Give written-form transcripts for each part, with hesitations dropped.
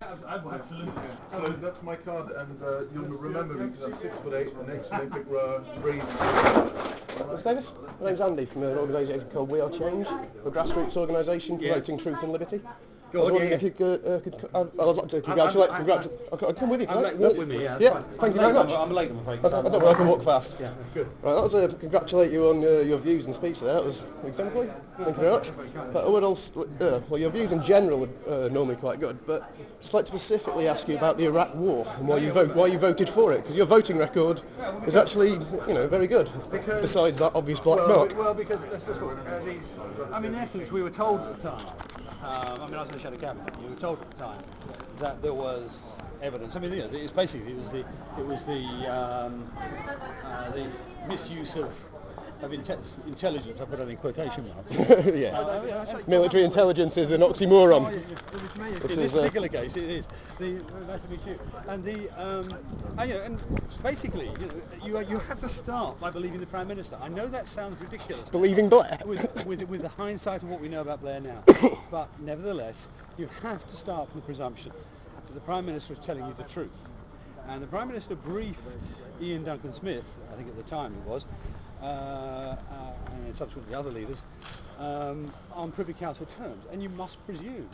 Absolutely. So that's my card, and you'll remember me because I'm 6'8", an ex-Olympic breed. Mr. Davis, my name's Andy from an organisation called We Are Change, a grassroots organisation promoting truth and liberty. I was wondering if you could I'd like to congratulate. I'll come with you. Walk with me, yeah. Yeah, thank you very much. I'm late, I'm afraid. I don't know, I can walk fast. Yeah, good. Right, that was to congratulate you on your views and speech there. That was exemplary. Thank you very much. But I would also, well, your views in general are normally quite good, but I'd just like to specifically ask you about the Iraq War and why you voted for it, because your voting record is actually, very good. Besides that obvious black mark. Well, because in essence, we were told at the time. I was in the shadow cabinet. We were told at the time that there was evidence. It was the misuse of intelligence. I put that in quotation marks. Yeah. Military intelligence is an oxymoron. In this particular case, it is. Nice to meet you. And basically, you have to start by believing the Prime Minister. I know that sounds ridiculous. Believing Blair. With the hindsight of what we know about Blair now, but nevertheless, you have to start from the presumption that the Prime Minister is telling you the truth. And the Prime Minister briefed Ian Duncan Smith, I think at the time it was, and then subsequently other leaders, on Privy Council terms. And you must presume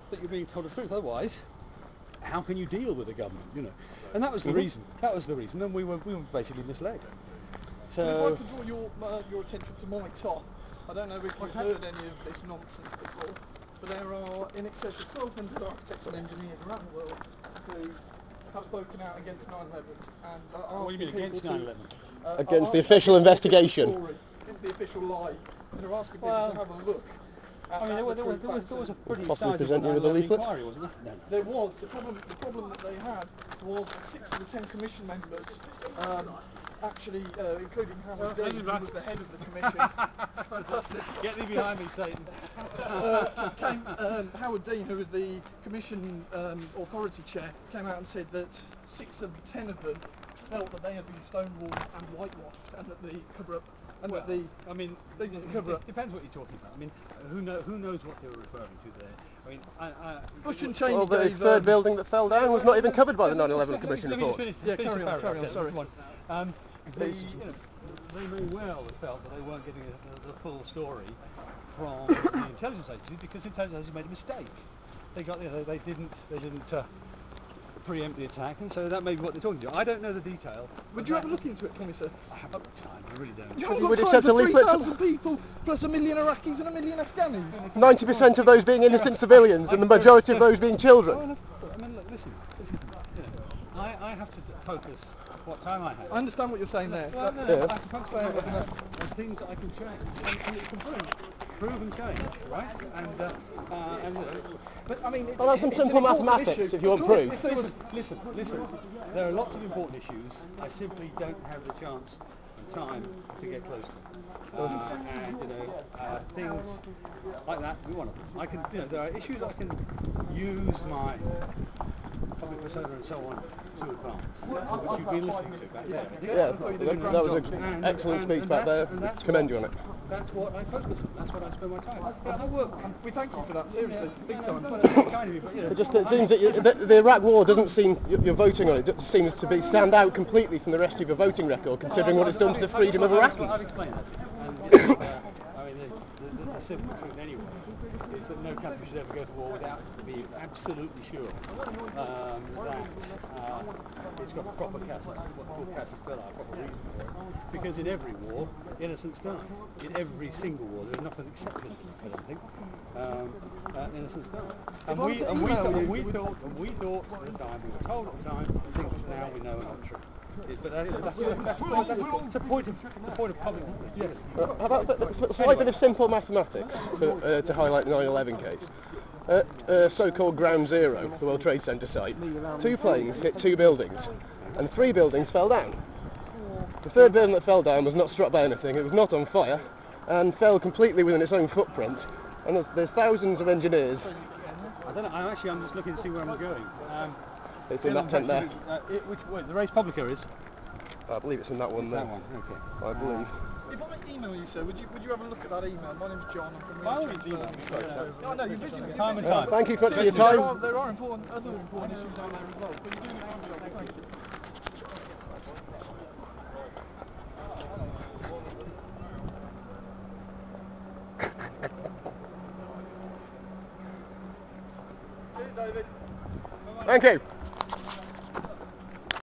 that you're being told the truth. Otherwise, how can you deal with the government? And that was the reason. That was the reason. And we were basically misled. So if I could draw your attention to my top, I don't know if you've heard any of this nonsense before, but there are in excess of 1,200 architects and engineers around the world who have spoken out against 9/11 and what do you mean against 9/11? Against the official investigation. Against the official lie. And they're asking people to have a look. There was a pretty Possibly present you with a leaflet. Inquiry, wasn't there? No. There was. The problem that they had was 6 of the 10 commission members, actually, including Howard Dean, who was the head of the commission. Fantastic. Get thee behind me, Satan. Howard Dean, who was the commission authority chair, came out and said that 6 of the 10 of them felt that they had been stonewalled and whitewashed, and that the cover-up. It depends what you're talking about. Who knows what they were referring to there? Bush and Cheney. Well, the third building that fell down was not even covered by the 9/11 Commission report. Carry on. Sorry. They may well have felt that they weren't getting the full story from the intelligence agencies because the intelligence agencies made a mistake. They didn't preempt the attack, and so that may be what they're talking to. I don't know the detail. Would you have a look into it for me, sir? I haven't got time. I really don't. You haven't got time for 3,000 people plus 1 million Iraqis and 1 million Afghanis. 90% of those being innocent civilians, and the majority of those being children. Listen. I have to focus what time I have. I understand what you're saying there. I have to focus on things that I can change and it can prove and change, right? Well, that's some simple mathematics if you want proof. Listen. There are lots of important issues. I simply don't have the chance and time to get close to them. Things like that. We one of them. There are issues I can use my public persona and so on to advance, which you've been listening to back there. Yeah, that was an excellent speech back there. Commend you on it. That's what I focus on. That's what I spend my time on. Yeah, that work. We thank you for that, seriously, big time. It seems that the Iraq War doesn't seem, your voting on it seems to stand out completely from the rest of your voting record, considering what it's done to the freedom of Iraqis. I'll explain that. The simple truth anyway is that no country should ever go to war without being absolutely sure that it's got proper casus, what's called casus belli, proper reason for it. Because in every war, innocents die. In every single war, there's nothing exceptional, I don't think. Innocents die. And we thought at the time, we were told at the time, things now we know are not true. But that's a point of public knowledge. Yes. How about a slight bit of simple mathematics to highlight the 9/11 case? At so-called Ground Zero, the World Trade Center site, 2 planes hit 2 buildings, and 3 buildings fell down. The third building that fell down was not struck by anything, it was not on fire, and fell completely within its own footprint. And there's thousands of engineers. I don't know. I'm just looking to see where I'm going. It's in that tent there. The Race Publica is? I believe it's in that one there. That one, okay. I believe. If I email you, sir, would you have a look at that email? My name's John. I'm from By all Real means, Change email me. Birmingham. No, no, you're busy. Time and time. Thank you for your Seriously, time. there are other important issues out there as well. But you're doing a good job. Thank you. Thank you.